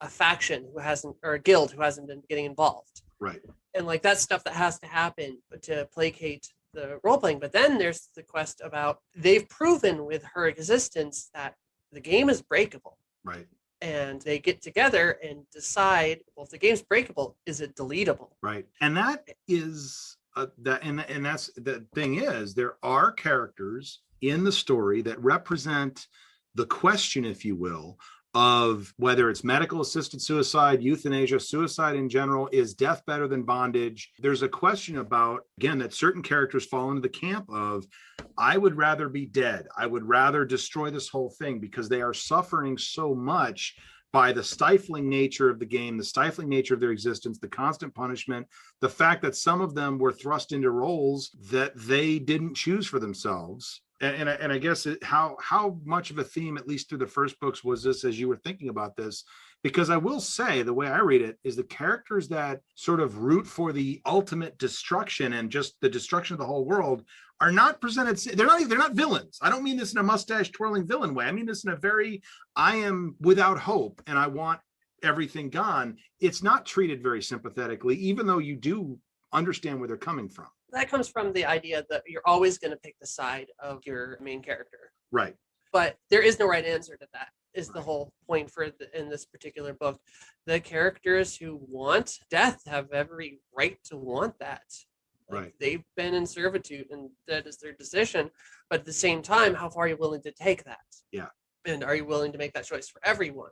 faction who hasn't, or a guild who hasn't been getting involved. Right. And like, that's stuff that has to happen to placate the role playing. But then there's the quest about, they've proven with her existence that the game is breakable. Right. And they get together and decide, well, if the game's breakable, is it deletable? Right. And that is and that's the thing is, there are characters in the story that represent the question, if you will, of whether it's medical assisted suicide, euthanasia, suicide in general. Is death better than bondage? There's a question about, again, that certain characters fall into the camp of, I would rather be dead. I would rather destroy this whole thing, because they are suffering so much by the stifling nature of the game, the stifling nature of their existence, the constant punishment, the fact that some of them were thrust into roles that they didn't choose for themselves. And I guess how much of a theme, at least through the first books, was this as you were thinking about this? Because I will say, the way I read it is, the characters that sort of root for the ultimate destruction and just the destruction of the whole world are not presented. They're not villains. I don't mean this in a mustache twirling villain way. I mean this in a very, I am without hope and I want everything gone. It's not treated very sympathetically, even though you do understand where they're coming from. That comes from the idea that you're always going to pick the side of your main character. Right. But there is no right answer to that, is the whole point in this particular book. The characters who want death have every right to want that. Right. They've been in servitude and that is their decision. But at the same time, how far are you willing to take that? Yeah. And are you willing to make that choice for everyone?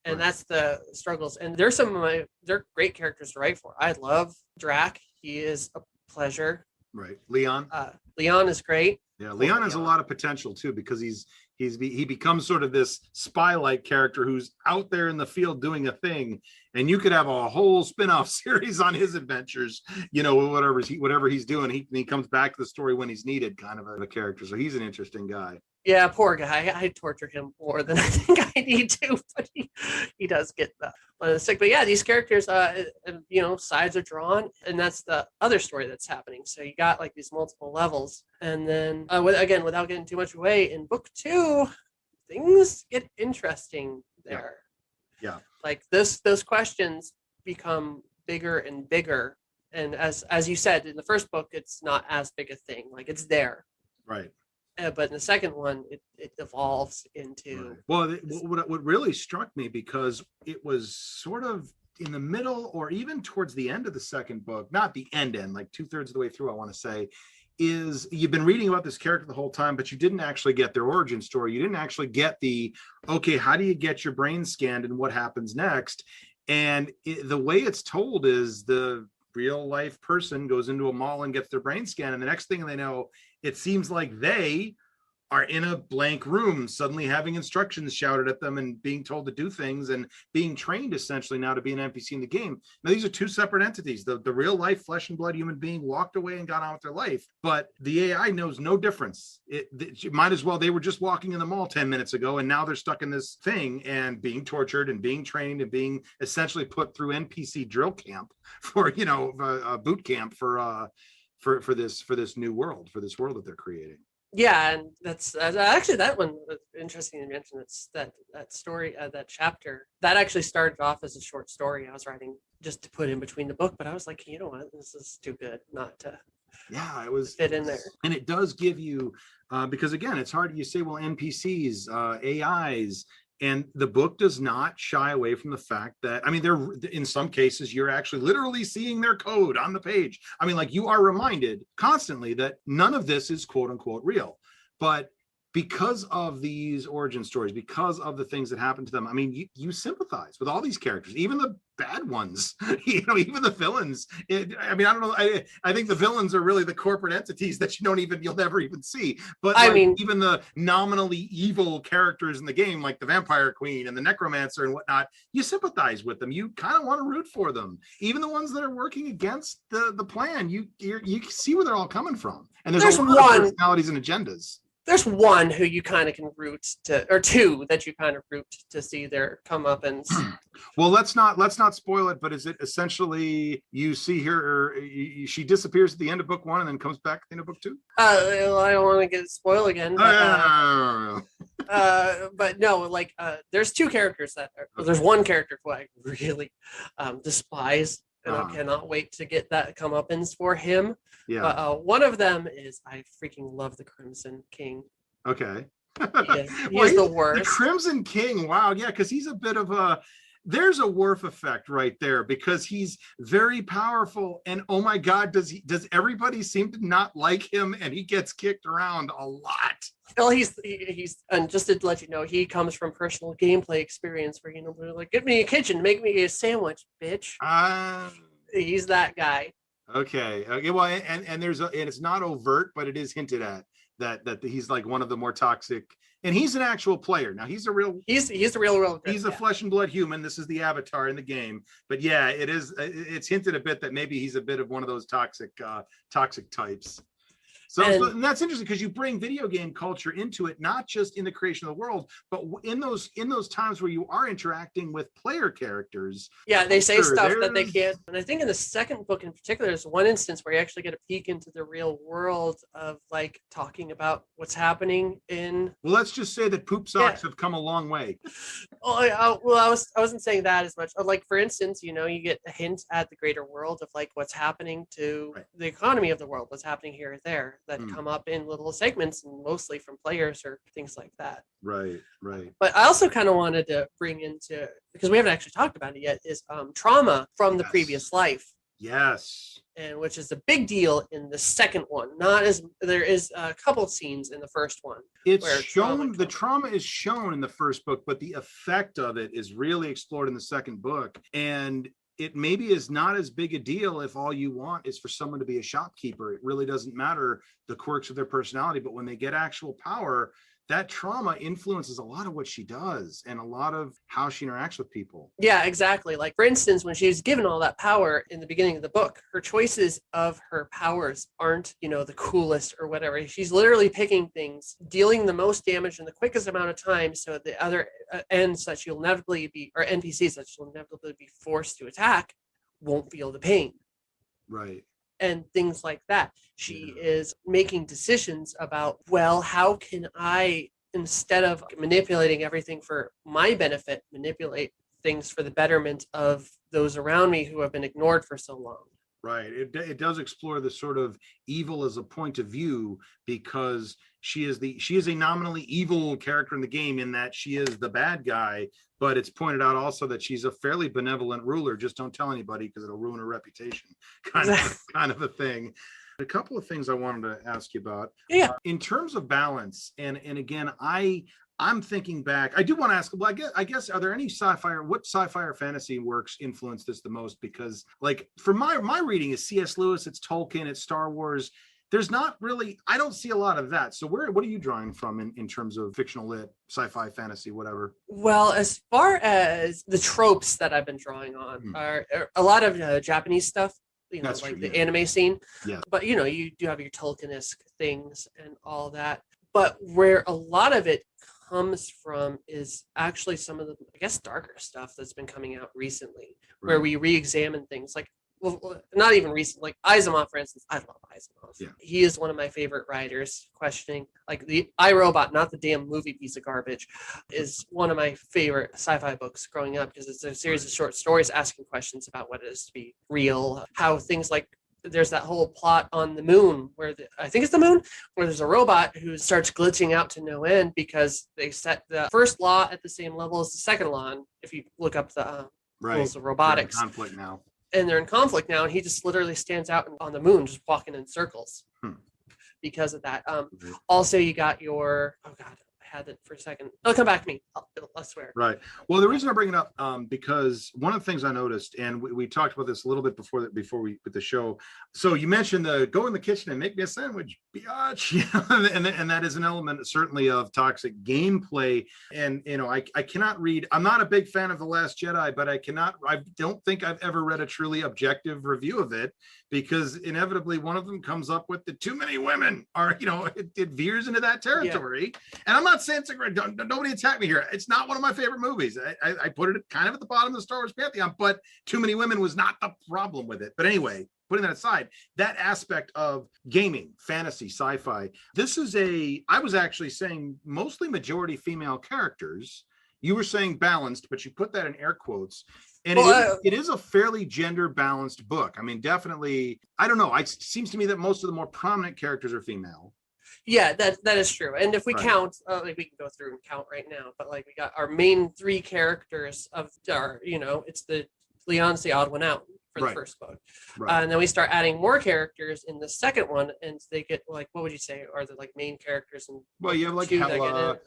And Right. that's the struggles. And there's they're great characters to write for. I love Drac. He is a pleasure. Right. Leon. Leon is great. Yeah, Leon has a lot of potential too, because he becomes sort of this spy-like character who's out there in the field doing a thing, and you could have a whole spin-off series on his adventures, whatever he's doing. He comes back to the story when he's needed, kind of a character. So he's an interesting guy. Yeah, poor guy. I torture him more than I think I need to, but he does get the sick. But yeah, these characters, sides are drawn, and that's the other story that's happening. So you got like these multiple levels, and then without getting too much away, in book 2, things get interesting there. Yeah. Like those questions become bigger and bigger, and as you said in the first book, it's not as big a thing. Like it's there. Right. But in the second one, it evolves into. Right. Well, what really struck me, because it was sort of in the middle or even towards the end of the second book, not the end, like 2/3 of the way through, I want to say, is you've been reading about this character the whole time, but you didn't actually get their origin story. You didn't actually get okay, how do you get your brain scanned and what happens next? And the way it's told is, the real life person goes into a mall and gets their brain scanned, and the next thing they know, it seems like they are in a blank room, suddenly having instructions shouted at them and being told to do things and being trained essentially now to be an NPC in the game. Now, these are two separate entities. The real life flesh and blood human being walked away and got on with their life, but the AI knows no difference. It might as well, they were just walking in the mall 10 minutes ago, and now they're stuck in this thing and being tortured and being trained and being essentially put through NPC drill camp for, a boot camp for this new world, for this world that they're creating. Yeah, and that's actually, that one was interesting to mention. It's that story, that chapter that actually started off as a short story I was writing just to put in between the book, but I was like, you know what, this is too good not to. Yeah, it was fit in there, and it does give you because again, it's hard. You say, well, NPCs, AIs. And the book does not shy away from the fact that, they're, in some cases, you're actually literally seeing their code on the page. Like, you are reminded constantly that none of this is quote unquote real. But because of these origin stories, because of the things that happen to them, you sympathize with all these characters, even the bad ones, even the villains. I don't know. I think the villains are really the corporate entities that you'll never even see. But even the nominally evil characters in the game, like the Vampire Queen and the Necromancer and whatnot, you sympathize with them. You kind of want to root for them. Even the ones that are working against the plan, you see where they're all coming from. And there's a lot of personalities and agendas. There's one who you kind of can root to, or two that you kind of root to see their comeuppance. Well, let's not spoil it, but is it essentially you see her, she disappears at the end of book 1 and then comes back at the end of book 2? I don't want to get spoiled again. But, but no, there's two characters there's one character who I really despise. And I cannot wait to get that comeuppance for him. Yeah. One of them is, I freaking love the Crimson King. Okay. He is the worst. The Crimson King. Wow. Yeah, because he's a bit of a. there's a Worf effect right there, because he's very powerful, and oh my God, does everybody seem to not like him, and he gets kicked around a lot. Well, he's and just to let you know, he comes from personal gameplay experience where, they're like, get me a kitchen, make me a sandwich, bitch. He's that guy. Okay. Well, and it's not overt, but it is hinted at that he's like one of the more toxic, and he's an actual player. Now he's the real he's a flesh and blood human. This is the avatar in the game. But yeah, it's hinted a bit that maybe he's a bit of one of those toxic types. So that's interesting, because you bring video game culture into it, not just in the creation of the world, but in those times where you are interacting with player characters. Yeah, they say stuff that they can't. And I think in the second book in particular, there's one instance where you actually get a peek into the real world of like talking about what's happening in. Well, let's just say that poop socks have come a long way. I wasn't saying that as much. Like, for instance, you get a hint at the greater world of like what's happening to the economy of the world, what's happening here or there, that come up in little segments, and mostly from players or things like that. Right. But I also kind of wanted to bring into, because we haven't actually talked about it yet, is trauma from the previous life. Yes. And which is a big deal in the second one. There is a couple of scenes in the first one. It's shown, the trauma is shown in the first book, but the effect of it is really explored in the second book. And it maybe is not as big a deal if all you want is for someone to be a shopkeeper. It really doesn't matter the quirks of their personality, but when they get actual power, that trauma influences a lot of what she does and a lot of how she interacts with people. Yeah, exactly. Like, for instance, when she's given all that power in the beginning of the book, her choices of her powers aren't, the coolest or whatever. She's literally picking things, dealing the most damage in the quickest amount of time, so the other ends that she'll inevitably be, or NPCs that she'll inevitably be forced to attack, won't feel the pain. Right. And things like that. She is making decisions about, well, how can I, instead of manipulating everything for my benefit, manipulate things for the betterment of those around me who have been ignored for so long. Right. It does explore the sort of evil as a point of view, because she is a nominally evil character in the game, in that she is the bad guy, but it's pointed out also that she's a fairly benevolent ruler. Just don't tell anybody because it'll ruin her reputation, kind of a thing. A couple of things I wanted to ask you about. Yeah. In terms of balance, and again, I'm thinking back. I do want to ask, well, I guess, are there any what sci-fi or fantasy works influenced this the most? Because, like, for my reading is C.S. Lewis, it's Tolkien, it's Star Wars. There's not really, I don't see a lot of that. So what are you drawing from in terms of fictional lit, sci-fi, fantasy, whatever? Well, as far as the tropes that I've been drawing on are a lot of Japanese stuff. That's like true, the anime scene. Yeah. But, you do have your Tolkien-esque things and all that. But where a lot of it comes from is actually some of the, I guess, darker stuff that's been coming out recently, where we re-examine things like, well, not even recent, like Asimov, for instance. I love Asimov. Yeah. He is one of my favorite writers. Questioning, like, the iRobot, not the damn movie piece of garbage, is one of my favorite sci-fi books growing up, because it's a series of short stories asking questions about what it is to be real, how things like, there's that whole plot on the moon where I think it's the moon, where there's a robot who starts glitching out to no end because they set the first law at the same level as the second law. And if you look up the rules of robotics, they're in conflict now. And they're in conflict now, and he just literally stands out on the moon, just walking in circles because of that. Also, you got your, oh God, I had it for a second. It'll come back to me. I swear. Right. Well, the reason I bring it up, because one of the things I noticed, and we talked about this a little bit before we put the show. So you mentioned the go in the kitchen and make me a sandwich, biatch. and that is an element certainly of toxic gameplay. And I cannot read. I'm not a big fan of The Last Jedi, but I don't think I've ever read a truly objective review of it, because inevitably one of them comes up with the too many women, or it veers into that territory. Yeah. And I'm not saying it's a great, nobody attack me here. It's not one of my favorite movies. I put it kind of at the bottom of the Star Wars pantheon, but too many women was not the problem with it. But anyway, putting that aside, that aspect of gaming, fantasy, sci-fi, I was actually saying mostly majority female characters. You were saying balanced, but you put that in air quotes. And it is a fairly gender balanced book. I mean, definitely, I don't know. It seems to me that most of the more prominent characters are female. Yeah, that is true. And if we Right. count, like we can go through and count right now, but like we got our main three characters of our, it's the Leon's the odd one out for the Right. first book. Right. And then we start adding more characters in the second one, and they get like, what would you say are the like main characters? And Well, you have like Hela,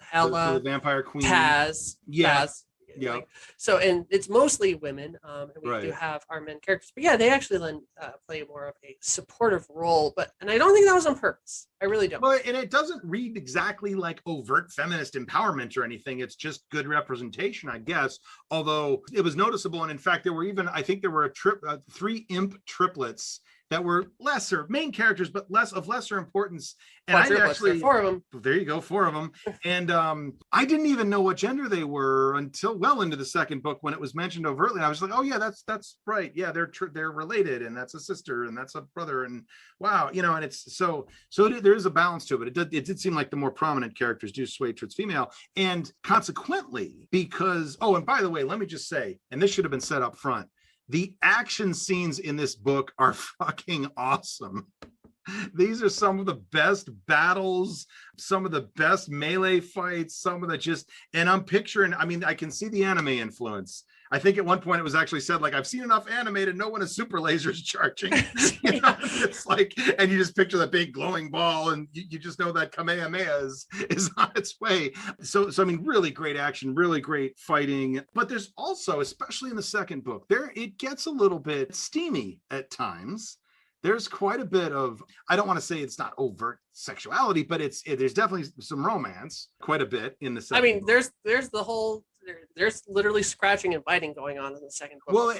the vampire queen, Taz, yeah. Taz. Yeah. Like, so, and it's mostly women, and we Right. do have our men characters, but yeah, they actually then play more of a supportive role. And I don't think that was on purpose. I really don't. Well, and it doesn't read exactly like overt feminist empowerment or anything. It's just good representation, I guess. Although it was noticeable, and in fact, there were even, I think there were three imp triplets that were lesser main characters, but lesser importance. And I actually, four of them. There you go, four of them. And I didn't even know what gender they were until well into the second book when it was mentioned overtly. I was like, oh yeah, that's right. Yeah, they're related, and that's a sister, and that's a brother, and wow, and it's so there is a balance to it. It did seem like the more prominent characters do sway towards female, and consequently, because and by the way, let me just say, and this should have been said up front. The action scenes in this book are fucking awesome. These are some of the best battles, some of the best melee fights, and I'm picturing, I can see the anime influence. I think at one point it was actually said, like, I've seen enough anime to know when a super laser's charging. It's like, and you just picture the big glowing ball, and you just know that Kamehameha is on its way. So really great action, really great fighting. But there's also, especially in the second book, it gets a little bit steamy at times. There's quite a bit of, I don't want to say it's not overt sexuality, but there's definitely some romance, quite a bit in the second book. There's the whole, there's literally scratching and biting going on in the second book. Well,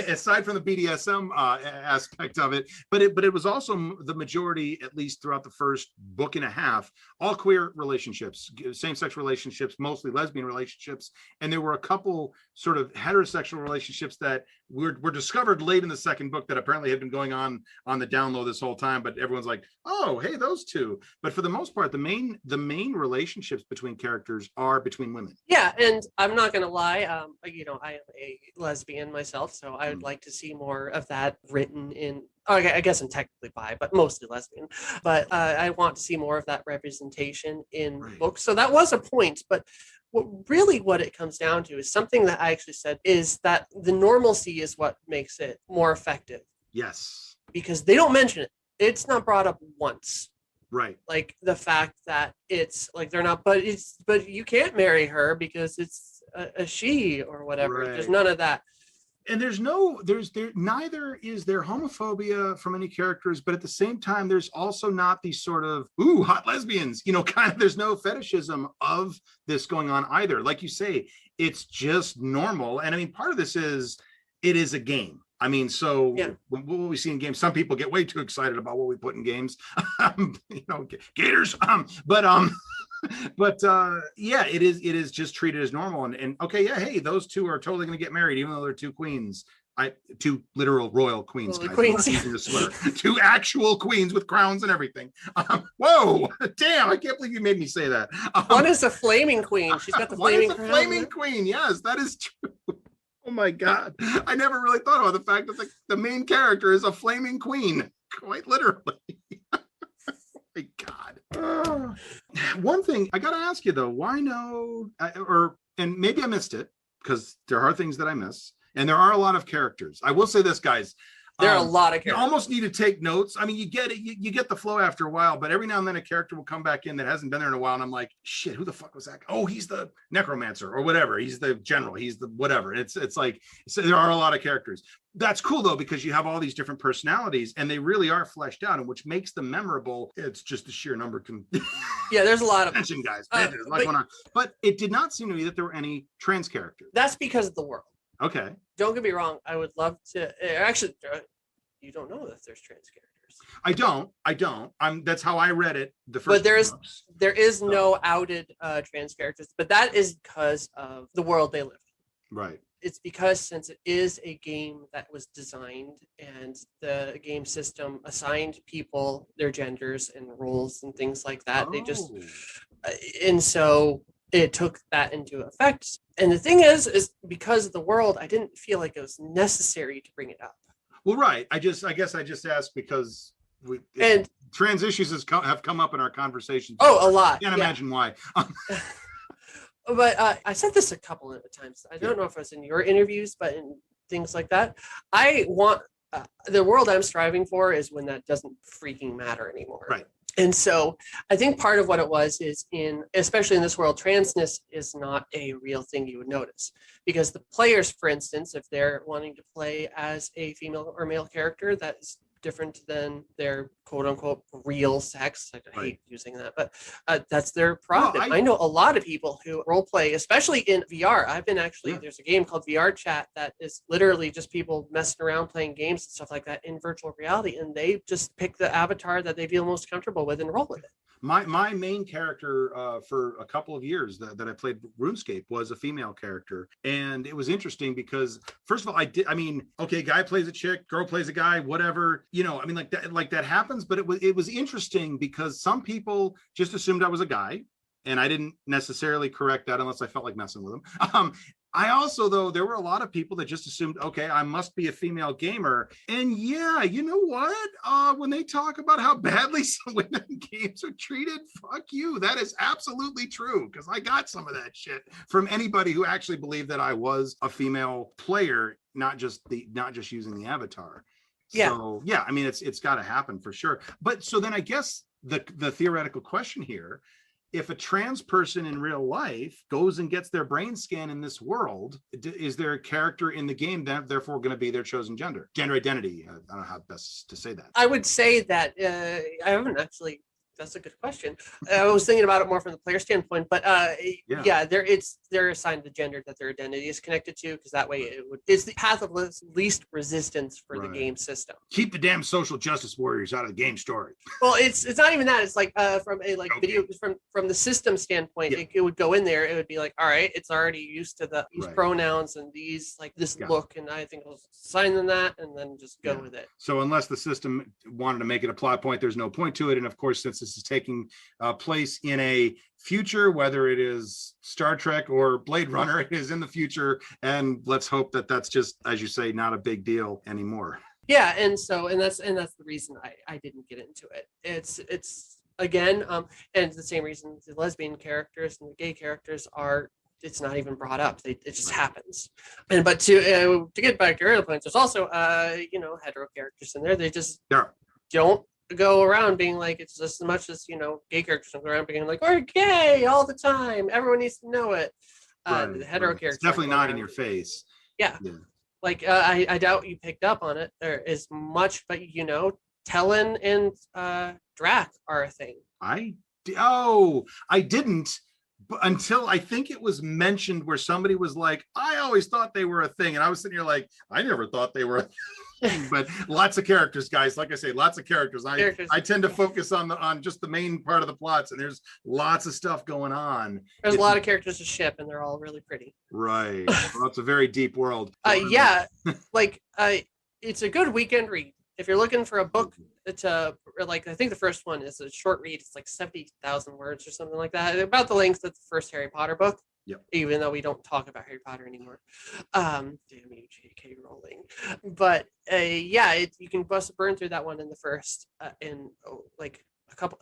aside from the BDSM aspect of it, but it was also the majority, at least throughout the first book and a half, all queer relationships, same-sex relationships, mostly lesbian relationships, and there were a couple sort of heterosexual relationships that were discovered late in the second book that apparently had been going on the down low this whole time, but everyone's like, oh, hey, those two. But for the most part, the main relationships between characters are between women. Yeah, and I'm not going to lie, I am a lesbian myself, so I would like to see more of that written in, I guess I'm technically bi, but mostly lesbian. But I want to see more of that representation in books. So that was a point, but what it comes down to is something that I actually said is that the normalcy is what makes it more effective. Yes. Because they don't mention it. It's not brought up once. Right. Like the fact that it's like they're not, but you can't marry her because it's a she or whatever. Right. There's none of that. And neither is there homophobia from any characters, but at the same time, there's also not these sort of, ooh, hot lesbians, kind of, there's no fetishism of this going on either. Like you say, it's just normal. And part of this is, it is a game. What we see in games, some people get way too excited about what we put in games, gators. It is just treated as normal. And okay, yeah, hey, those two are totally going to get married, even though they're two queens. Two literal royal queens. Queens. Two actual queens with crowns and everything. Whoa, damn! I can't believe you made me say that. One is a flaming queen. She's got the flaming crown. Flaming queen. Yes, that is true. Oh my God. I never really thought about the fact that the main character is a flaming queen, quite literally. Oh my God. One thing I got to ask you though, why no, and maybe I missed it because there are things that I miss and there are a lot of characters. I will say this, guys. There are a lot of characters. You almost need to take notes. You get it. You get the flow after a while, but every now and then a character will come back in that hasn't been there in a while. And I'm like, shit, who the fuck was that? Oh, he's the necromancer or whatever. He's the general. He's the whatever. It's like, so there are a lot of characters. That's cool though, because you have all these different personalities and they really are fleshed out, and which makes them memorable. It's just the sheer number. Yeah, there's a lot of attention, guys. There's a lot going on. But it did not seem to me that there were any trans characters. That's because of the world. Okay. Don't get me wrong. I would love to. Actually, you don't know that there's trans characters. I don't. That's how I read it. The first. But there is no outed trans characters. But that is because of the world they live in. Right. It's because since it is a game that was designed and the game system assigned people their genders and roles and things like that, and so it took that into effect. And the thing is because of the world, I didn't feel like it was necessary to bring it up. Well, right. I guess I just asked because And trans issues have come up in our conversations. A lot. Can't imagine why. But I said this a couple of times. I don't know if it was in your interviews, but in things like that, I want the world I'm striving for is when that doesn't freaking matter anymore. Right. And so I think part of what it was is especially in this world, transness is not a real thing you would notice, because the players, for instance, if they're wanting to play as a female or male character that's different than their quote unquote real sex. I hate using that, but that's their prerogative. I know a lot of people who role play, especially in VR. I've been there's a game called VR Chat that is literally just people messing around playing games and stuff like that in virtual reality. And they just pick the avatar that they feel most comfortable with and roll with it. My main character for a couple of years that I played RuneScape was a female character, and it was interesting because first of all, guy plays a chick, girl plays a guy, whatever, like that happens. But it was interesting because some people just assumed I was a guy, and I didn't necessarily correct that unless I felt like messing with them. I also, though, there were a lot of people that just assumed, okay, I must be a female gamer. And yeah, you know what? When they talk about how badly some women in games are treated, fuck you. That is absolutely true, because I got some of that shit from anybody who actually believed that I was a female player, not just using the avatar. Yeah. So yeah, I mean, it's got to happen for sure. But so then I guess the theoretical question here, if a trans person in real life goes and gets their brain scan in this world, is there a character in the game that therefore going to be their chosen gender identity? I don't know how best to say that. I would say that I haven't actually. That's a good question. I was thinking about it more from the player standpoint, but they're assigned the gender that their identity is connected to, because that way it's the path of least resistance for the game system. Keep the damn social justice warriors out of the game story. Well, it's not even that. It's like from a video from the system standpoint, it would go in there. It would be like, all right, it's already used to these pronouns and these this look, and I think I'll assign them that, and then just go with it. So unless the system wanted to make it a plot point, there's no point to it. And of course, since this is taking place in a future, whether it is Star Trek or Blade Runner, it is in the future, and let's hope that that's just, as you say, not a big deal anymore. Yeah, and that's the reason I didn't get into it. It's again, and the same reason the lesbian characters and the gay characters are. It's not even brought up. It just happens. But to get back to your earlier points, there's also hetero characters in there. They just don't go around being like, it's just as much as gay characters don't go around being like, we're gay all the time, everyone needs to know it. The hetero characters, it's definitely not in your face. Like I doubt you picked up on it there as much, but Talon and Drac are a thing. I didn't, but until I think it was mentioned where somebody was like, I always thought they were a thing, and I was sitting here like, I never thought they were a thing. But lots of characters, guys. Like I say, lots of characters. I tend to focus on just the main part of the plots, and there's lots of stuff going on. There's a lot of characters to ship, and they're all really pretty. Right. Well, it's a very deep world. It's a good weekend read. If you're looking for a book to I think the first one is a short read. It's like 70,000 words or something like that. About the length of the first Harry Potter book. Yep. Even though we don't talk about Harry Potter anymore. Damn you, J.K. Rowling. But you can bust a burn through that one in the first in a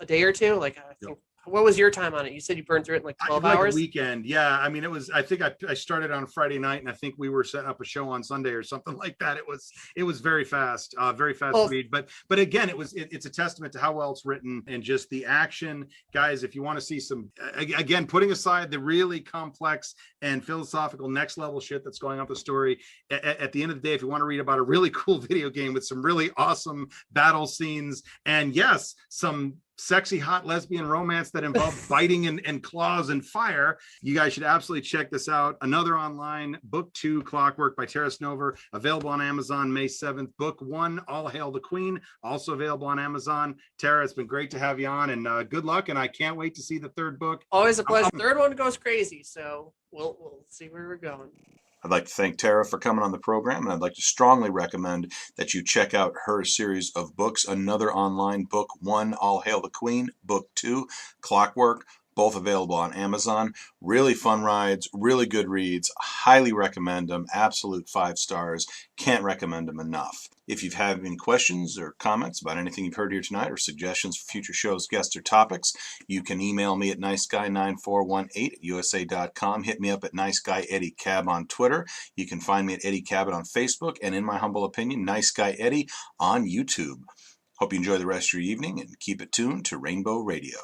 day or two. I think. What was your time on it? You said you burned through it in like 12 hours? A weekend. Yeah. I mean, I think I started on Friday night, and I think we were setting up a show on Sunday or something like that. It was very fast read. But again, it's a testament to how well it's written and just the action. Guys, if you want to see some, again, putting aside the really complex and philosophical next level shit that's going on with the story, at the end of the day, if you want to read about a really cool video game with some really awesome battle scenes, and yes, some sexy hot lesbian romance that involves biting and claws and fire, you guys should absolutely check this out. Another online book 2, Clockwork by Terra Snover, available on Amazon May 7th. Book 1, All Hail the Queen, also available on Amazon. Tara, it's been great to have you on, and good luck, and I can't wait to see the third book. Always a pleasure. Third one goes crazy, so we'll see where we're going. I'd like to thank Tara for coming on the program, and I'd like to strongly recommend that you check out her series of books. Another online book 1, All Hail the Queen, book 2, Clockwork. both available on Amazon. Really fun rides, really good reads. Highly recommend them. Absolute 5 stars. Can't recommend them enough. If you have any questions or comments about anything you've heard here tonight or suggestions for future shows, guests, or topics, you can email me at niceguy9418@usa.com. Hit me up at niceguyeddiecab on Twitter. You can find me at Eddie Cabot on Facebook, and in my humble opinion, Nice Guy Eddie on YouTube. Hope you enjoy the rest of your evening and keep it tuned to Rainbow Radio.